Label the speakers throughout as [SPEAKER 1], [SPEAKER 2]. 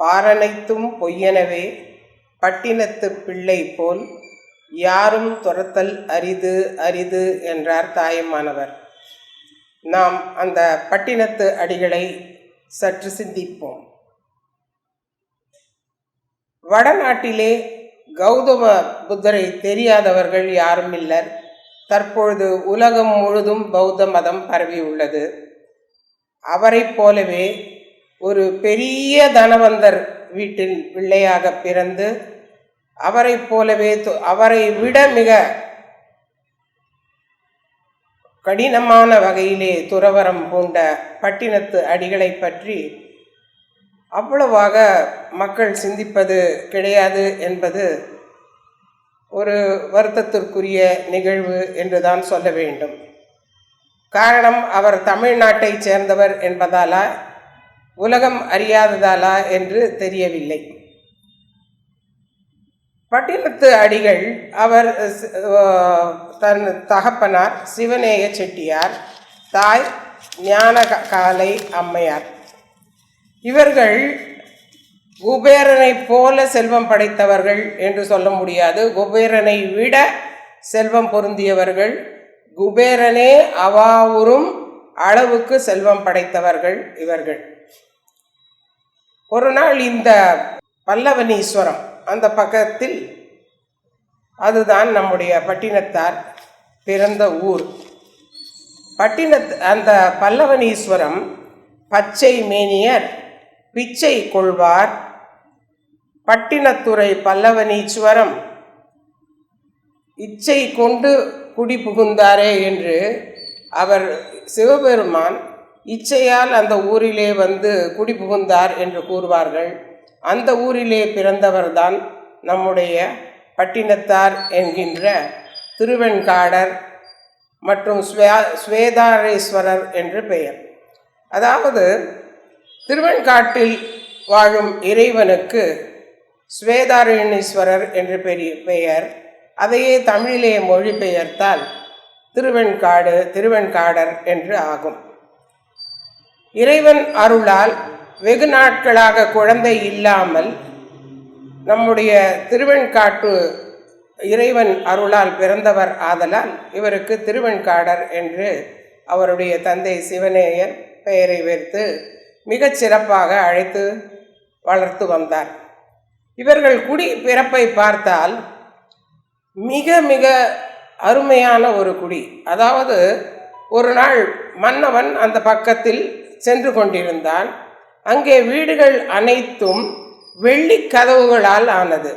[SPEAKER 1] பாரனைத்தும் பொய்யெனவே பட்டினத்து பிள்ளை போல் யாரும் துரத்தல் அரிது அரிது என்றார் தாயுமானவர். நாம் அந்த பட்டினத்து அடிகளை சற்று சிந்திப்போம். வடநாட்டிலே கௌதம புத்தரை தெரியாதவர்கள் யாரும் இல்லர். தற்பொழுது உலகம் முழுதும் பௌத்த மதம் பரவியுள்ளது. அவரை போலவே ஒரு பெரிய தனவந்தர் வீட்டில் பிள்ளையாக பிறந்து அவரை போலவே அவரை விட மிக கடினமான வகையிலே துறவரம் பூண்ட பட்டினத்து அடிகளை பற்றி அவ்வளவாக மக்கள் சிந்திப்பது கிடையாது என்பது ஒரு வருத்தத்திற்குரிய நிகழ்வு என்றுதான் சொல்ல வேண்டும். காரணம், அவர் தமிழ்நாட்டை சேர்ந்தவர் என்பதாலா உலகம் அறியாததாலா என்று தெரியவில்லை. பட்டினத்து அடிகள் அவர் தன் தகப்பனார் சிவநேய செட்டியார், தாய் ஞானகாலை அம்மையார். இவர்கள் குபேரனை போல செல்வம் படைத்தவர்கள் என்று சொல்ல முடியாது. குபேரனை விட செல்வம் பொருந்தியவர்கள். குபேரனே அவாவுறும் அளவுக்கு செல்வம் படைத்தவர்கள் இவர்கள். ஒரு நாள் இந்த பல்லவனீஸ்வரம் அந்த பக்கத்தில், அதுதான் நம்முடைய பட்டினத்தார் பிறந்த ஊர். அந்த பல்லவனீஸ்வரம் பச்சை மேனியர் பிச்சை கொள்வார், பட்டினத்துறை பல்லவனீஸ்வரம் இச்சை கொண்டு குடி புகுந்தாரே என்று அவர் சிவபெருமான் இச்சையால் அந்த ஊரிலே வந்து குடி புகுந்தார் என்று கூறுவார்கள். அந்த ஊரிலே பிறந்தவர்தான் நம்முடைய பட்டினத்தார் என்கின்ற திருவெண்காடர் மற்றும் ஸ்வேதாரேஸ்வரர் என்று பெயர். அதாவது திருவெண்காட்டில் வாழும் இறைவனுக்கு ஸ்வேதாரண்யேஸ்வரர் என்று பெயர். அதையே தமிழிலே மொழிபெயர்த்தால் திருவெண்காடர் என்று ஆகும். இறைவன் அருளால் வெகு நாட்களாக குழந்தை இல்லாமல் நம்முடைய திருவெண்காட்டு இறைவன் அருளால் பிறந்தவர் ஆதலால் இவருக்கு திருவெண்காடர் என்று அவருடைய தந்தை சிவநேயர் பெயரை வைத்து மிகச் சிறப்பாக அழைத்து வளர்த்து வந்தார். இவர்கள் குடி பிறப்பை பார்த்தால் மிக மிக அருமையான ஒரு குடி. அதாவது ஒரு நாள் மன்னவன் அந்த பக்கத்தில் சென்று கொண்டிருந்தான். அங்கே வீடுகள் அனைத்தும் வெள்ளி கதவுகளால் ஆனது.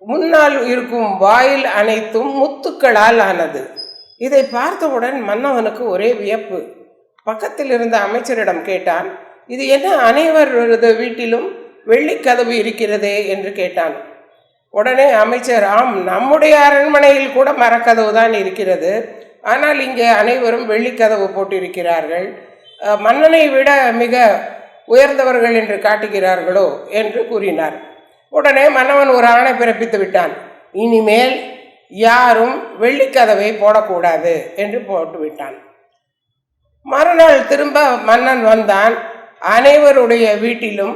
[SPEAKER 1] முன்னால் இருக்கும் வாயில் அனைத்தும் முத்துக்களால் ஆனது. இதை பார்த்தவுடன் மன்னவனுக்கு ஒரே வியப்பு. பக்கத்தில் இருந்த அமைச்சரிடம் கேட்டான், இது என்ன அனைவரது வீட்டிலும் வெள்ளிக்கதவு இருக்கிறதே என்று கேட்டான். உடனே அமைச்சர், ஆம், நம்முடைய அரண்மனையில் கூட மரக்கதவு தான் இருக்கிறது, ஆனால் இங்கே அனைவரும் வெள்ளிக்கதவு போட்டிருக்கிறார்கள். மன்னனை விட மிக உயர்ந்தவர்கள் என்று காட்டுகிறார்களோ என்று கூறினார். உடனே மன்னவன் ஒரு ஆணை பிறப்பித்து விட்டான், இனிமேல் யாரும் வெள்ளிக்கதவை போடக்கூடாது என்று போட்டுவிட்டான். மறுநாள் திரும்ப மன்னன் வந்தான். அனைவருடைய வீட்டிலும்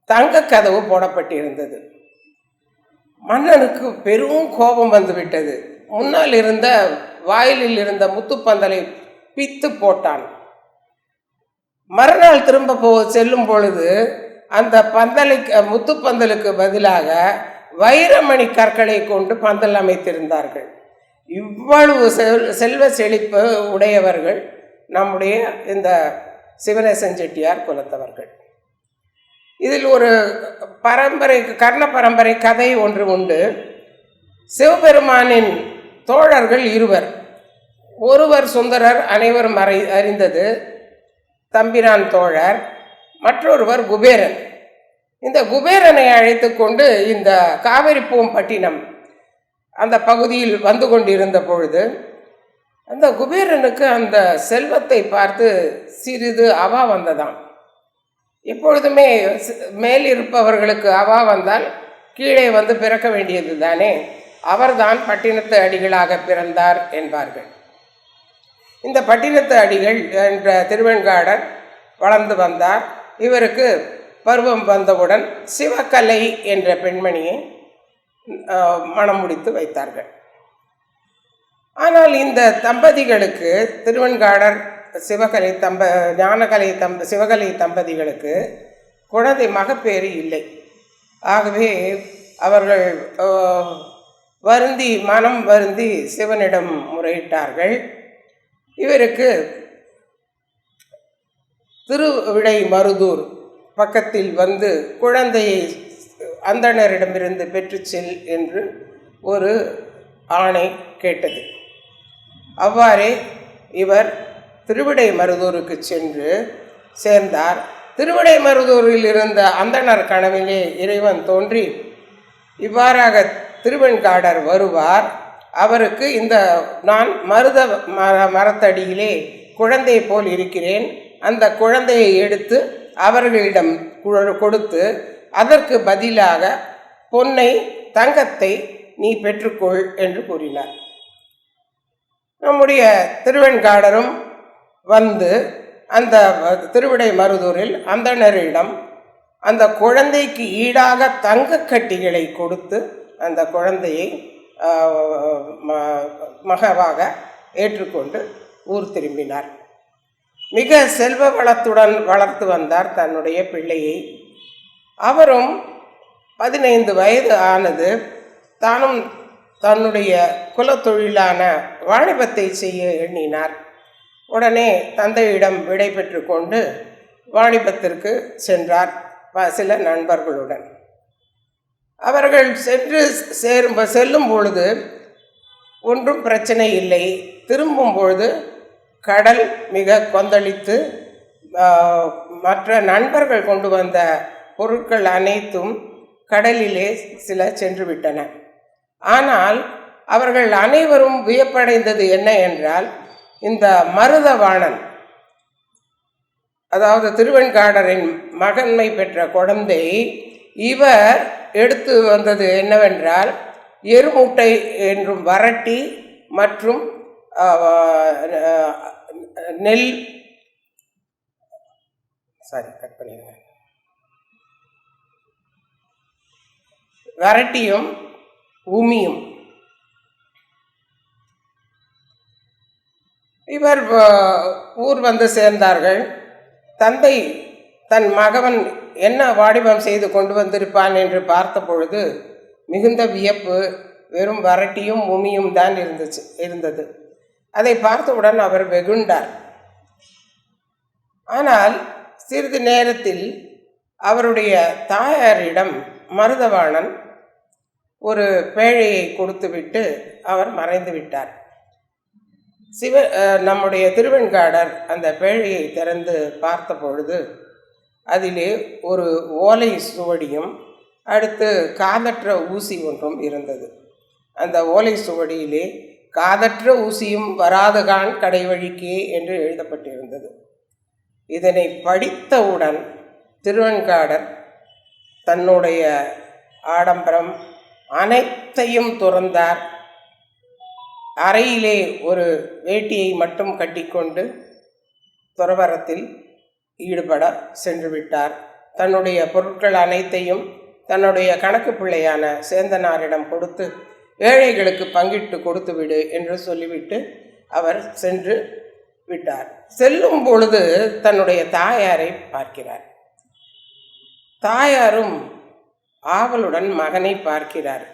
[SPEAKER 1] தங்க கதவு போடப்பட்டிருந்தது. மன்னனுக்கு பெரும் கோபம் வந்துவிட்டது. முன்னால் இருந்த வாயிலில் இருந்த முத்துப்பந்தலை பித்து போட்டான். மறுநாள் திரும்ப செல்லும் பொழுது அந்த முத்துப்பந்தலுக்கு பதிலாக வைரமணி கற்களை கொண்டு பந்தல் அமைத்திருந்தார்கள். இவ்வளவு செல்வ செழிப்பு உடையவர்கள் நம்முடைய இந்த சிவநேசன் செட்டியார் குலத்தவர்கள். இதில் ஒரு கர்ண பரம்பரை கதை ஒன்று உண்டு. சிவபெருமானின் தோழர்கள் இருவர். ஒருவர் சுந்தரர், அனைவரும் அறிந்தது, தம்பிரான் தோழர். மற்றொருவர் குபேரன். இந்த குபேரனை அழைத்து கொண்டு இந்த காவிரிப்பூம்பட்டினம் அந்த பகுதியில் வந்து கொண்டிருந்த பொழுது அந்த குபேரனுக்கு அந்த செல்வத்தை பார்த்து சிறிது அவா வந்ததாம். எப்பொழுதுமே மேல் இருப்பவர்களுக்கு அவா வந்தால் கீழே வந்து பிறக்க வேண்டியது தானே. அவர்தான் பட்டினத்து அடிகளாக பிறந்தார் என்பார்கள். இந்த பட்டினத்து அடிகள் என்ற திருவெண்காடர் வளர்ந்து வந்தார். இவருக்கு பருவம் வந்தவுடன் சிவகலை என்ற பெண்மணியை மணம் முடித்து வைத்தார்கள். ஆனால் இந்த தம்பதிகளுக்கு, திருவெண்காடர் சிவகலை சிவகலை தம்பதிகளுக்கு குழந்தை மகப்பேறு இல்லை. ஆகவே அவர்கள் மனம் வருந்தி சிவனிடம் முறையிட்டார்கள். இவருக்கு திருவிடை மருதூர் பக்கத்தில் வந்து குழந்தையை அந்தணரிடமிருந்து பெற்று செல் என்று ஒரு ஆணை கேட்டது. அவ்வாறே இவர் திருவிடை மருதூருக்கு சென்று சேர்ந்தார். திருவிடை மருதூரில் இருந்த அந்தணர் கனவிலே இறைவன் தோன்றி, இவ்வாறாக திருவெண்காடர் வருவார், அவருக்கு நான் மருத மரத்தடியிலே குழந்தை போல் இருக்கிறேன், அந்த குழந்தையை எடுத்து அவர்களிடம் கொடுத்து அதற்கு பதிலாக பொன்னை தங்கத்தை நீ பெற்றுக்கொள் என்று கூறினார். நம்முடைய திருவெண்காடரும் வந்து அந்த திருவிடை மருதூரில் அந்தணரிடம் அந்த குழந்தைக்கு ஈடாக தங்க கட்டிகளை கொடுத்து அந்த குழந்தையை மகவாக ஏற்றுக்கொண்டு ஊர் திரும்பினார். மிக செல்வ வளத்துடன் வளர்த்து வந்தார் தன்னுடைய பிள்ளையை. அவரும் 15 வயது ஆனது. தானும் தன்னுடைய குலத்தொழிலான வாணிபத்தை செய்ய எண்ணினார். உடனே தந்தையிடம் விடை பெற்று கொண்டு வாணிபத்திற்கு சென்றார் சில நண்பர்களுடன். அவர்கள் செல்லும் பொழுது ஒன்றும் பிரச்சனை இல்லை. திரும்பும் பொழுது கடல் மிக கொந்தளித்து மற்ற நண்பர்கள் கொண்டு வந்த பொருட்கள் அனைத்தும் கடலிலே சில சென்று விட்டன. ஆனால் அவர்கள் அனைவரும் வியப்படைந்தது என்ன என்றால், இந்த மருதவாணன், அதாவது திருவெண்காடரின் மகன்மை பெற்ற குழந்தை, இவர் எடுத்து வந்தது என்னவென்றால் எருமூட்டை என்றும் வரட்டி மற்றும் நெல் வரட்டியும் உமியும். இவர் ஊர் வந்து சேர்ந்தார்கள். தந்தை தன் மகன் என்ன வாடிபம் செய்து கொண்டு வந்திருப்பான் என்று பார்த்த பொழுது மிகுந்த வியப்பு. வெறும் வரட்டியும் உமியும் தான் இருந்தது. அதை பார்த்தவுடன் அவர் வெகுண்டார். ஆனால் சிறிது நேரத்தில் அவருடைய தாயாரிடம் மருதவாணன் ஒரு பேழையை கொடுத்துவிட்டு அவர் மறைந்து விட்டார். நம்முடைய திருவெண்காடர் அந்த பேழையை திறந்து பார்த்த பொழுது அதிலே ஒரு ஓலை சுவடியும் அடுத்து காதற்ற ஊசி ஒன்றும் இருந்தது. அந்த ஓலை சுவடியிலே காதற்ற ஊசியும் வராதுகான் கடைவழிக்கே என்று எழுதப்பட்டிருந்தது. இதனை படித்தவுடன் திருவெண்காடர் தன்னுடைய ஆடம்பரம் அனைத்தையும் துறந்தார். அறையிலே ஒரு வேட்டியை மட்டும் கட்டிக்கொண்டு துறவரத்தில் ஈடுபட சென்று விட்டார். தன்னுடைய பொருட்கள் அனைத்தையும் தன்னுடைய கணக்கு பிள்ளையான சேந்தனாரிடம் கொடுத்து ஏழைகளுக்கு பங்கிட்டு கொடுத்து விடு என்று சொல்லிவிட்டு அவர் சென்று விட்டார். செல்லும் பொழுது தன்னுடைய தாயாரை பார்க்கிறார். தாயாரும் ஆவலுடன் மகனை பார்க்கிறார்.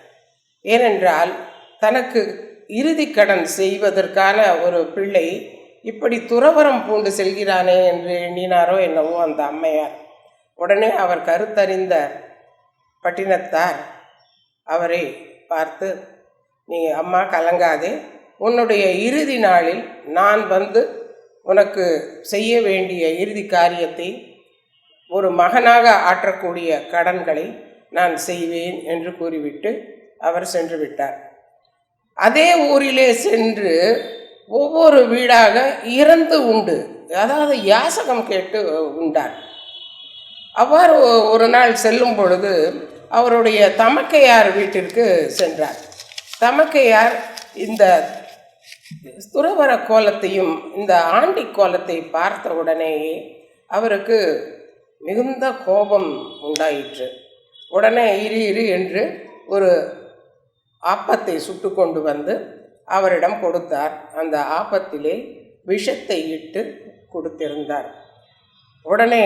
[SPEAKER 1] ஏனென்றால் தனக்கு இறுதி கடன் செய்வதற்கான ஒரு பிள்ளை இப்படி துறவரம் பூண்டு செல்கிறானே என்று எண்ணினாரோ என்னவோ அந்த அம்மையார். உடனே அவர் கருத்தறிந்த பட்டினத்தார் அவரை பார்த்து, நீ அம்மா கலங்காதே, உன்னுடைய இறுதி நாளில் நான் வந்து உனக்கு செய்ய வேண்டிய இறுதி காரியத்தை, ஒரு மகனாக ஆற்றக்கூடிய கடன்களை நான் செய்வேன் என்று கூறிவிட்டு அவர் சென்று விட்டார். அதே ஊரிலே சென்று ஒவ்வொரு வீடாக இறந்து உண்டு, அதாவது யாசகம் கேட்டு உண்டார். அவ்வாறு ஒரு நாள் செல்லும் பொழுது அவருடைய தமக்கையார் வீட்டிற்கு சென்றார். தமக்கையார் இந்த துறவர கோலத்தையும் இந்த ஆண்டி கோலத்தை பார்த்த உடனேயே அவருக்கு மிகுந்த கோபம் உண்டாயிற்று. உடனே இரு என்று ஒரு ஆப்பத்தை சுட்டு கொண்டு வந்து அவரிடம் கொடுத்தார். அந்த ஆப்பத்திலே விஷத்தை இட்டு கொடுத்திருந்தார். உடனே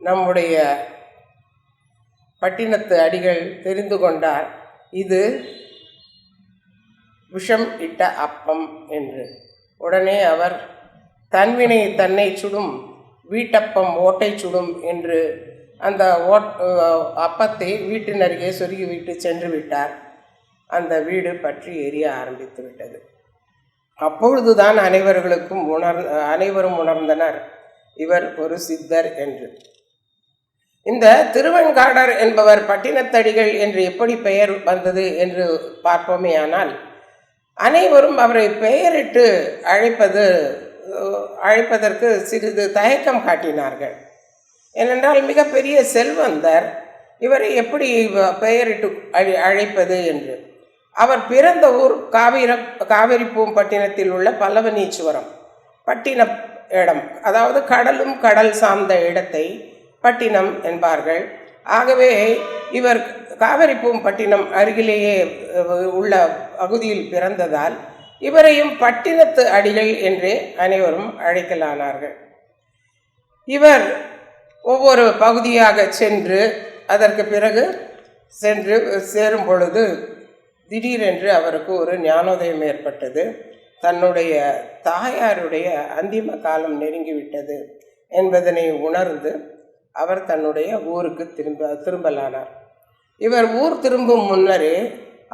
[SPEAKER 1] நம்முடைய பட்டினத்து அடிகள் தெரிந்து கொண்டார், இது விஷம் இட்ட அப்பம் என்று. உடனே அவர் தன்வினை தன்னை சுடும், வீட்டப்பம் ஓட்டை சுடும் என்று அந்த அப்பத்தை வீட்டின் அருகே சொருகிவிட்டு சென்று விட்டார். அந்த வீடு பற்றி எரிய ஆரம்பித்து விட்டது. அப்பொழுதுதான் அனைவரும் உணர்ந்தனர் இவர் ஒரு சித்தர் என்று. இந்த திருவெண்காடர் என்பவர் பட்டினத்தடிகள் என்று எப்படி பெயர் வந்தது என்று பார்ப்போமேயானால், அனைவரும் அவரை பெயரிட்டு அழைப்பதற்கு சிறிது தயக்கம் காட்டினார்கள். ஏனென்றால் மிகப்பெரிய செல்வந்தர், இவரை எப்படி பெயரிட்டு அழைப்பது என்று. அவர் பிறந்த ஊர் காவிரிப்பூம்பட்டினத்தில் உள்ள பல்லவனீச்சுவரம் பட்டினம் இடம், அதாவது கடலும் கடல் சார்ந்த இடத்தை பட்டினம் என்பார்கள். ஆகவே இவர் காவிரிப்பூம்பட்டினம் அருகிலேயே உள்ள பகுதியில் பிறந்ததால் இவரையும் பட்டினத்து அடிகள் என்றே அனைவரும் அழைக்கலானார்கள். இவர் ஒவ்வொரு பகுதியாக சென்று அதற்கு பிறகு சேரும் பொழுது திடீரென்று அவருக்கு ஒரு ஞானோதயம் ஏற்பட்டது. தன்னுடைய தாயாருடைய அந்திம காலம் நெருங்கிவிட்டது என்பதனை உணர்ந்து அவர் தன்னுடைய ஊருக்கு திரும்பலானார். இவர் ஊர் திரும்பும் முன்னரே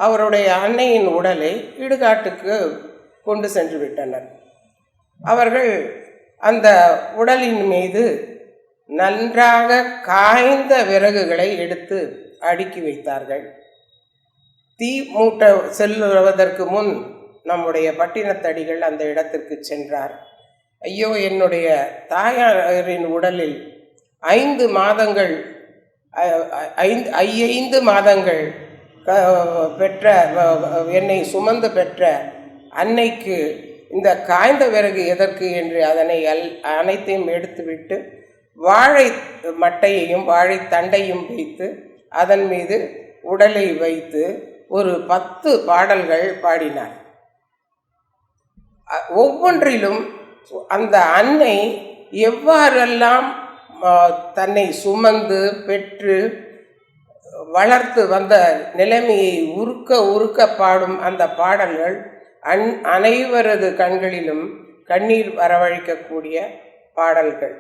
[SPEAKER 1] அவருடைய அன்னையின் உடலை இடுகாட்டுக்கு கொண்டு சென்று விட்டனர். அவர்கள் அந்த உடலின் மீது நன்றாக காய்ந்த விறகுகளை எடுத்து அடுக்கி வைத்தார்கள். தீ மூட்ட செல்லுவதற்கு முன் நம்முடைய பட்டினத்தடிகள் அந்த இடத்திற்கு சென்றார். ஐயோ, என்னுடைய தாயாரின் உடலில் 5 மாதங்கள் பெற்ற என்னை சுமந்து பெற்ற அன்னைக்கு இந்த காய்ந்த விறகு எதற்கு என்று அதனை அனைத்தையும் எடுத்துவிட்டு வாழை மட்டையையும் வாழை தண்டையும் வைத்து அதன் மீது உடலை வைத்து ஒரு 10 பாடல்கள் பாடினார். ஒவ்வொன்றிலும் அந்த அன்னை எவ்வாறெல்லாம் தன்னை சுமந்து பெற்று வளர்த்து வந்த நிலைமையை உருக்க பாடும் அந்த பாடல்கள் அனைவரது கண்களிலும் கண்ணீர் வரவழைக்கக்கூடிய பாடல்கள்.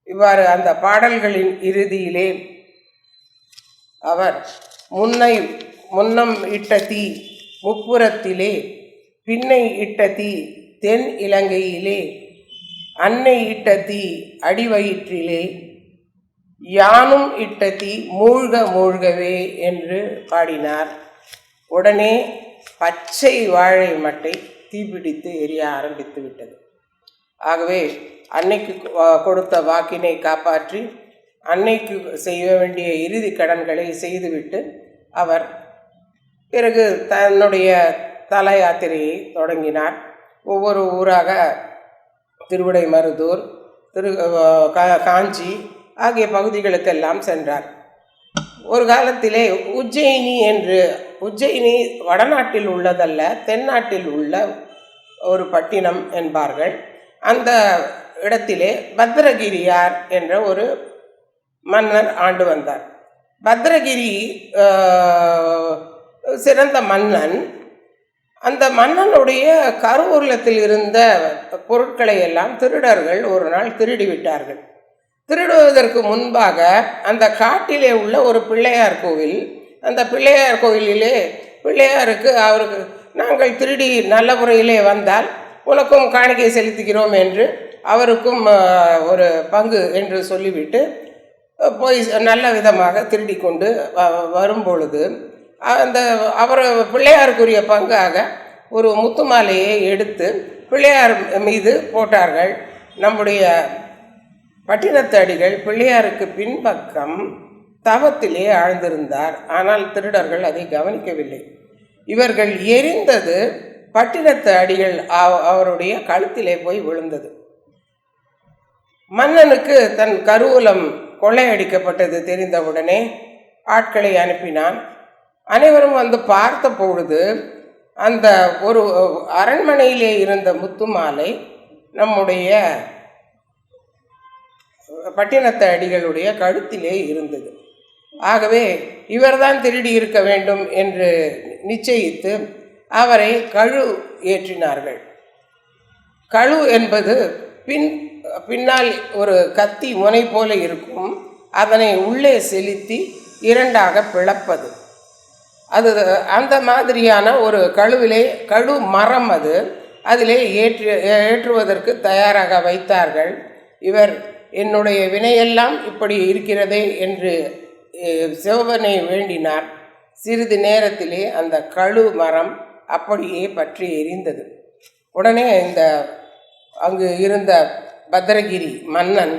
[SPEAKER 1] இவ்வாறு அந்த பாடல்களின் இறுதியிலே அவர் முன்னம் இட்ட தீ முப்புறத்திலே, பின்னை இட்ட தீ தென் இலங்கையிலே, அன்னை இட்ட தீ அடிவயிற்றிலே, யானும் இட்ட தீ மூழ்கவே என்று பாடினார். உடனே பச்சை வாழை மட்டை தீப்பிடித்து எரிய ஆரம்பித்து விட்டது. ஆகவே அன்னைக்கு கொடுத்த வாக்கினை காப்பாற்றி அன்னைக்கு செய்ய வேண்டிய இறுதி கடன்களை செய்துவிட்டு அவர் பிறகு தன்னுடைய தல யாத்திரையை தொடங்கினார். ஒவ்வொரு ஊராக திருவிடைமருதூர், காஞ்சி ஆகிய பகுதிகளுக்கெல்லாம் சென்றார். ஒரு காலத்திலே உஜ்ஜயினி வடநாட்டில் உள்ளதல்ல, தென்னாட்டில் உள்ள ஒரு பட்டினம் என்பார்கள். அந்த இடத்திலே பத்ரகிரியார் என்ற ஒரு மன்னர் ஆண்டு வந்தார். பத்ரகிரி சிறந்த மன்னன். அந்த மன்னனுடைய கருவூலத்தில் இருந்த பொருட்களை எல்லாம் திருடர்கள் ஒரு நாள் திருடிவிட்டார்கள். திருடுவதற்கு முன்பாக அந்த காட்டிலே உள்ள ஒரு பிள்ளையார் கோவில், அந்த பிள்ளையார் கோவிலிலே பிள்ளையாருக்கு அவருக்கு நாங்கள் திருடி நல்ல முறையிலே வந்தால் உனக்கும் காணிக்கை செலுத்துகிறோம் என்று அவருக்கும் ஒரு பங்கு என்று சொல்லிவிட்டு போய் நல்ல விதமாக திருடி கொண்டு வரும்பொழுது அவர் பிள்ளையாருக்குரிய பங்காக ஒரு முத்து மாலையை எடுத்து பிள்ளையார் மீது போட்டார்கள். நம்முடைய பட்டினத்து அடிகள் பிள்ளையாருக்கு பின்பக்கம் தவத்திலே ஆழ்ந்திருந்தார். ஆனால் திருடர்கள் அதை கவனிக்கவில்லை. இவர்கள் எரிந்தது பட்டினத்து அடிகள் அவருடைய கழுத்திலே போய் விழுந்தது. மன்னனுக்கு தன் கருவூலம் கொள்ளையடிக்கப்பட்டது தெரிந்தவுடனே ஆட்களை அனுப்பினான். அனைவரும் வந்து பார்த்த பொழுது அந்த ஒரு அரண்மனையிலே இருந்த முத்து மாலை நம்முடைய பட்டினத்து அடிகளுடைய கழுத்திலே இருந்தது. ஆகவே இவர்தான் திருடி இருக்க வேண்டும் என்று நிச்சயித்து அவரை கழு ஏற்றினார்கள். கழு என்பது பின்னால் ஒரு கத்தி முனை போல இருக்கும். அதனை உள்ளே செலுத்தி இரண்டாக பிளப்பது. அது அந்த மாதிரியான ஒரு கழு மரம் அது. அதிலே ஏற்றுவதற்கு தயாராக வைத்தார்கள். இவர் என்னுடைய வினையெல்லாம் இப்படி இருக்கிறதே என்று சிவனை வேண்டினார். சிறிது நேரத்திலே அந்த கழு மரம் அப்படியே பற்றி எரிந்தது. உடனே அங்கு இருந்த பத்ரகிரி மன்னன்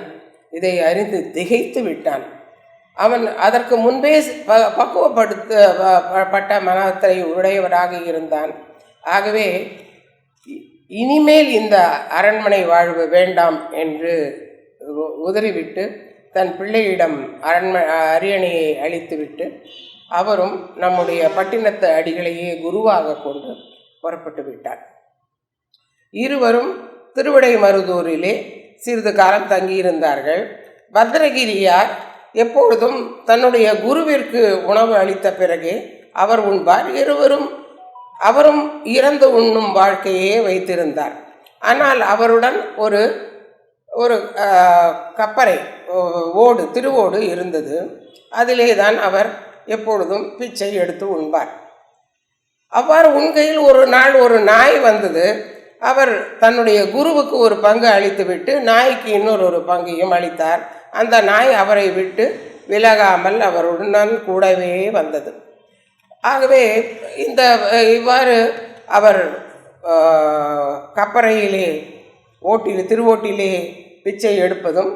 [SPEAKER 1] இதை அறிந்து திகைத்து விட்டான். அவன் அதற்கு முன்பே பக்குவப்படுத்தப்பட்ட மனத்தை உடையவராக இருந்தான். ஆகவே இனிமேல் இந்த அரண்மனை வாழ்வு வேண்டாம் என்று உதறிவிட்டு தன் பிள்ளையிடம் அரியணையை அளித்துவிட்டு அவரும் நம்முடைய பட்டினத்து அடிகளையே குருவாக கொண்டு புறப்பட்டு விட்டார். இருவரும் திருவிடைமருதூரிலே சிறிது காலம் தங்கியிருந்தார்கள். பத்ரகிரியார் எப்பொழுதும் தன்னுடைய குருவிற்கு உணவு அளித்த பிறகு அவர் உண்பார். அவரும் இறந்து உண்ணும் வாழ்க்கையே வைத்திருந்தார். ஆனால் அவருடன் ஒரு கப்பரை திருவோடு இருந்தது. அதிலே தான் அவர் எப்பொழுதும் பிச்சை எடுத்து உண்பார். அவ்வாறு உண்கையில் ஒரு நாள் ஒரு நாய் வந்தது. அவர் தன்னுடைய குருவுக்கு ஒரு பங்கு அளித்துவிட்டு நாய்க்கு இன்னொரு பங்கையும் அளித்தார். அந்த நாய் அவரை விட்டு விலகாமல் அவருடன் கூடவே வந்தது. ஆகவே இவ்வாறு அவர் கப்பறையிலே திருவோட்டிலே பிச்சை எடுப்பதும்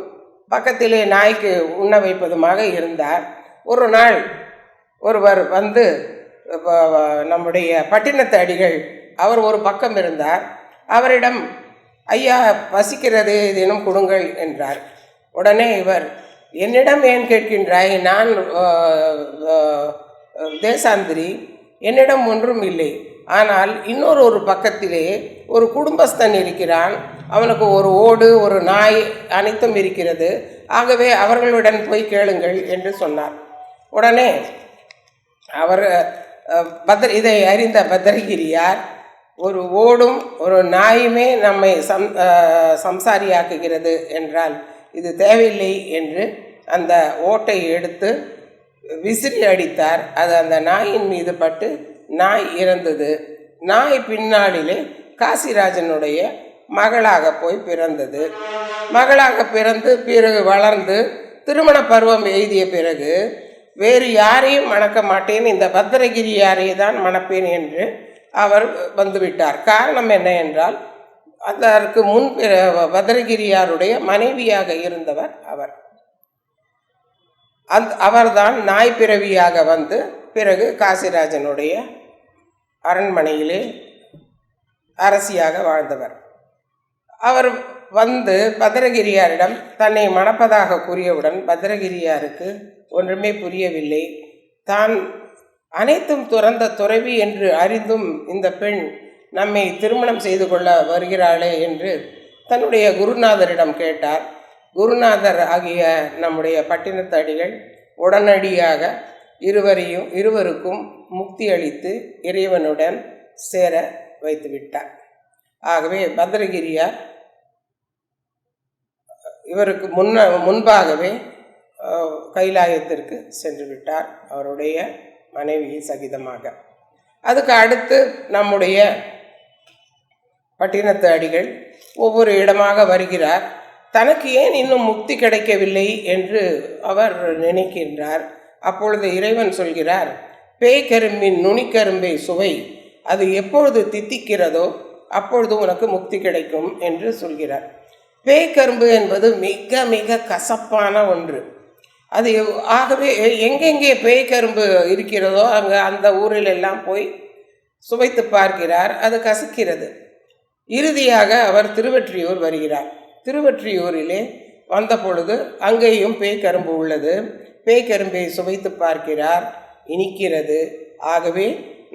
[SPEAKER 1] பக்கத்திலே நாய்க்கு உண்ண வைப்பதுமாக இருந்தார். ஒரு நாள் ஒருவர் வந்து நம்முடைய பட்டினத்து அடிகள் அவர் ஒரு பக்கம் இருந்தார். அவரிடம் ஐயா பசிக்கிறது ஏதேனும் கொடுங்கள் என்றார். உடனே இவர் என்னிடம் ஏன் கேட்கின்றாய்? நான் தேசாந்திரி, என்னிடம் ஒன்றும் இல்லை. ஆனால் இன்னொரு பக்கத்திலே ஒரு குடும்பஸ்தன் இருக்கிறான். அவனுக்கு ஒரு ஓடு ஒரு நாய் அனைத்தும் இருக்கிறது. ஆகவே அவர்களுடன் போய் கேளுங்கள் என்று சொன்னார். உடனே அவர் இதை அறிந்த பத்ரகிரியார் ஒரு ஓடும் ஒரு நாயுமே நம்மை சம்சாரியாக்குகிறது என்றால் இது தேவையில்லை என்று அந்த ஓட்டை எடுத்து விசிறி அடித்தார். அது அந்த நாயின் மீது பட்டு நாய் இறந்தது. நாய் பின்னாளிலே காசிராஜனுடைய மகளாக போய் பிறந்தது. மகளாக பிறந்து பிறகு வளர்ந்து திருமண பருவம் எய்திய பிறகு வேறு யாரையும் மணக்க மாட்டேன், இந்த பத்ரகிரியாரை தான் மணப்பேன் என்று அவர் வந்துவிட்டார். காரணம் என்ன என்றால் அதற்கு முன் பத்ரகிரியாருடைய மனைவியாக இருந்தவர் அவர்தான் நாய் பிறவியாக வந்து பிறகு காசிராஜனுடைய அரண்மனையிலே அரசியாக வாழ்ந்தவர். அவர் வந்து பத்ரகிரியாரிடம் தன்னை மணப்பதாக கூறியவுடன் பத்ரகிரியாருக்கு ஒன்றுமே புரியவில்லை. தான் அனைத்தும் துறந்த துறவி என்று அறிந்தும் இந்த பெண் நம்மை திருமணம் செய்து கொள்ள வருகிறாளே என்று தன்னுடைய குருநாதரிடம் கேட்டார். குருநாதர் ஆகிய நம்முடைய பட்டினத்து அடிகள் உடனடியாக இருவருக்கும் முக்தி அளித்து இறைவனுடன் சேர வைத்து விட்டார். ஆகவே பத்ரகிரியார் இவருக்கு முன்பாகவே கைலாயத்திற்கு சென்று விட்டார், அவருடைய மனைவி சகிதமாக. அதுக்கு அடுத்து நம்முடைய பட்டினத்து அடிகள் ஒவ்வொரு இடமாக வருகிறார். தனக்கு ஏன் இன்னும் முக்தி கிடைக்கவில்லை என்று அவர் நினைக்கின்றார். அப்பொழுது இறைவன் சொல்கிறார், பேய்கரும்பின் நுனிக்கரும்பை சுவை, அது எப்பொழுது தித்திக்கிறதோ அப்பொழுது உனக்கு முக்தி கிடைக்கும் என்று சொல்கிறார். பேய்கரும்பு என்பது மிக மிக கசப்பான ஒன்று. அது ஆகவே எங்கெங்கே பேய்கரும்பு இருக்கிறதோ அங்கே அந்த ஊரில் எல்லாம் போய் சுவைத்து பார்க்கிறார், அது கசக்கிறது. இறுதியாக அவர் திருவொற்றியூர் வருகிறார். திருவொற்றியூரிலே வந்த பொழுது அங்கேயும் பேய்க்கரும்பு உள்ளது. பேய்க்கரும்பை சுவைத்து பார்க்கிறார், இனிக்கிறது. ஆகவே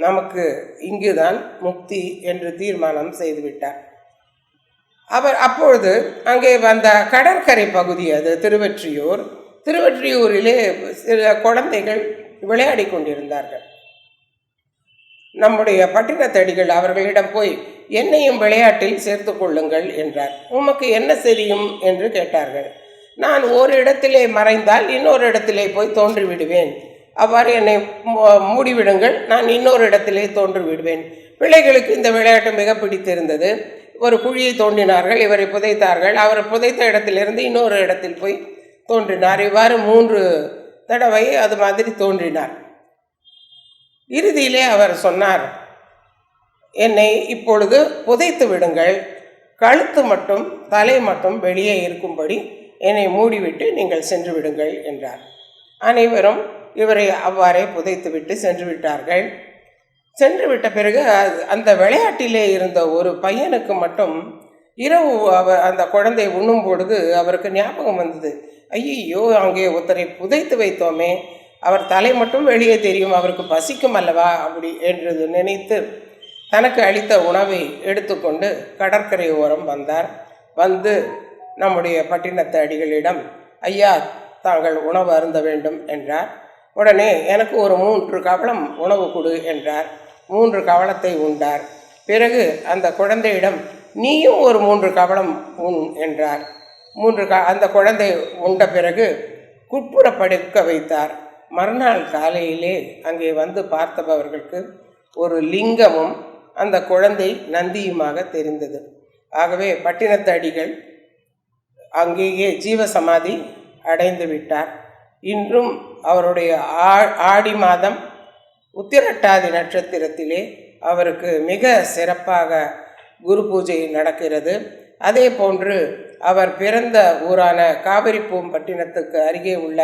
[SPEAKER 1] நமக்கு இங்குதான் முக்தி என்று தீர்மானம் செய்துவிட்டார். அவர் அப்பொழுது அங்கே வந்த கடற்கரை பகுதி, அது திருவொற்றியூர். திருவொற்றியூரிலே சில குழந்தைகள் விளையாடி கொண்டிருந்தார்கள். நம்முடைய பட்டினத்தடிகள் அவர்களிடம் போய் என்னையும் விளையாட்டில் சேர்த்து கொள்ளுங்கள் என்றார். உமக்கு என்ன தெரியும் என்று கேட்டார்கள். நான் ஒரு இடத்திலே மறைந்தால் இன்னொரு இடத்திலே போய் தோன்றி விடுவேன். அவ்வாறு என்னை மூடிவிடுங்கள், நான் இன்னொரு இடத்திலே தோன்றி விடுவேன். பிள்ளைகளுக்கு இந்த விளையாட்டு மிக பிடித்திருந்தது. ஒரு குழியை தோண்டினார்கள், இவரை புதைத்தார்கள். அவர் புதைத்த இடத்திலிருந்து இன்னொரு இடத்தில் போய் தோன்றினார். இவ்வாறு 3 தடவை அது மாதிரி தோன்றினார். இறுதியிலே அவர் சொன்னார், என்னை இப்பொழுது புதைத்து விடுங்கள், கழுத்து மட்டும் தலை மட்டும் வெளியே இருக்கும்படி என்னை மூடிவிட்டு நீங்கள் சென்று விடுங்கள் என்றார். அனைவரும் இவரை அவ்வாறே புதைத்துவிட்டு சென்று விட்டார்கள். சென்று விட்ட பிறகு அந்த விளையாட்டிலே இருந்த ஒரு பையனுக்கு மட்டும் இரவு அந்த குழந்தை உண்ணும் பொழுது அவருக்கு ஞாபகம் வந்தது. ஐயோ, அங்கே ஒருத்தரை புதைத்து வைத்தோமே, அவர் தலை மட்டும் வெளியே தெரியும், அவருக்கு பசிக்கும் அல்லவா அப்படி என்று நினைத்து தனக்கு அளித்த உணவை எடுத்துக்கொண்டு கடற்கரை ஓரம் வந்தார். வந்து நம்முடைய பட்டினத்து அடிகளிடம், ஐயா, தாங்கள் உணவு அருந்த வேண்டும் என்றார். உடனே எனக்கு ஒரு 3 கவளம் உணவு கொடு என்றார். 3 கவளத்தை உண்டார். பிறகு அந்த குழந்தையிடம் நீயும் ஒரு 3 கவளம் உண் என்றார். அந்த குழந்தை உண்ட பிறகு குட்புற படுக்க வைத்தார். மறுநாள் காலையிலே அங்கே வந்து பார்த்தவர்களுக்கு ஒரு லிங்கமும் அந்த குழந்தை நந்தியுமாக தெரிந்தது. ஆகவே பட்டினத்து அடிகள் அங்கேயே ஜீவசமாதி அடைந்து விட்டார். இன்றும் அவருடைய ஆடி மாதம் உத்திரட்டாதி நட்சத்திரத்திலே அவருக்கு மிக சிறப்பாக குரு பூஜை நடக்கிறது. அதே போன்று அவர் பிறந்த ஊரான காவிரிப்பூம்பட்டினத்துக்கு அருகே உள்ள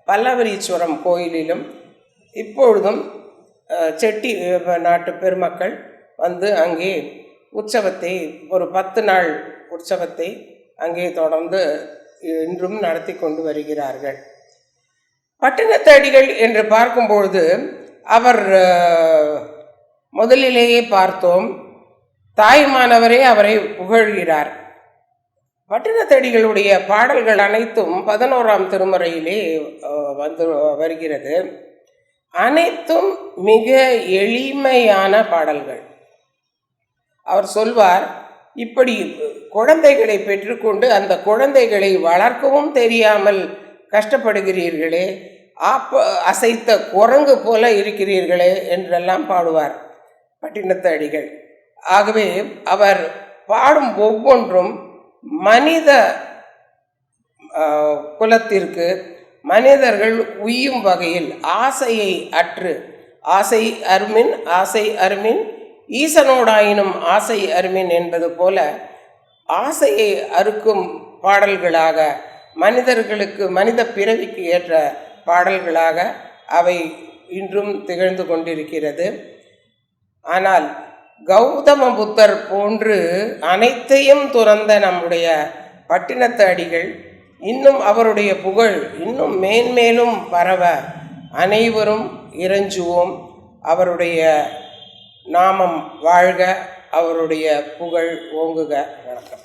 [SPEAKER 1] பல்லவரீஸ்வரம் கோயிலிலும் இப்பொழுதும் செட்டி நாட்டு பெருமக்கள் வந்து அங்கே உற்சவத்தை, ஒரு 10 நாள் உற்சவத்தை அங்கே தொடர்ந்து இன்றும் நடத்தி கொண்டு வருகிறார்கள். பட்டினத்து அடிகள் என்று பார்க்கும்பொழுது அவர் முதலிலேயே பார்த்தோம், தாயுமானவரே அவரை புகழ்கிறார். பட்டினத்தடிகளுடைய பாடல்கள் அனைத்தும் 11ஆம் திருமுறையிலே வந்து வருகிறது. அனைத்தும் மிக எளிமையான பாடல்கள். அவர் சொல்வார், இப்படி குழந்தைகளை பெற்றுக்கொண்டு அந்த குழந்தைகளை வளர்க்கவும் தெரியாமல் கஷ்டப்படுகிறீர்களே, அசைத்த குரங்கு போல இருக்கிறீர்களே என்றெல்லாம் பாடுவார் பட்டினத்து அடிகள். ஆகவே அவர் பாடும் ஒவ்வொன்றும் மனித குலத்திற்கு, மனிதர்கள் உய்யும் வகையில் ஆசையை அற்று, ஆசை அருமின் ஆசை அருமின் ஈசனோடாயினும் ஆசை அருமின் என்பது போல ஆசையை அறுக்கும் பாடல்களாக, மனிதர்களுக்கு மனித பிறவிக்கு ஏற்ற பாடல்களாக அவை இன்றும் திகழ்ந்து கொண்டிருக்கிறது. ஆனால் கௌதம புத்தர் போன்று அனைத்தையும் துறந்த நம்முடைய பட்டினத்து அடிகள் இன்னும் அவருடைய புகழ் இன்னும் மேன்மேலும் பரவ அனைவரும் இறைஞ்சுவோம். அவருடைய நாமம் வாழ்க, அவருடைய புகழ் ஓங்குக. வணக்கம்.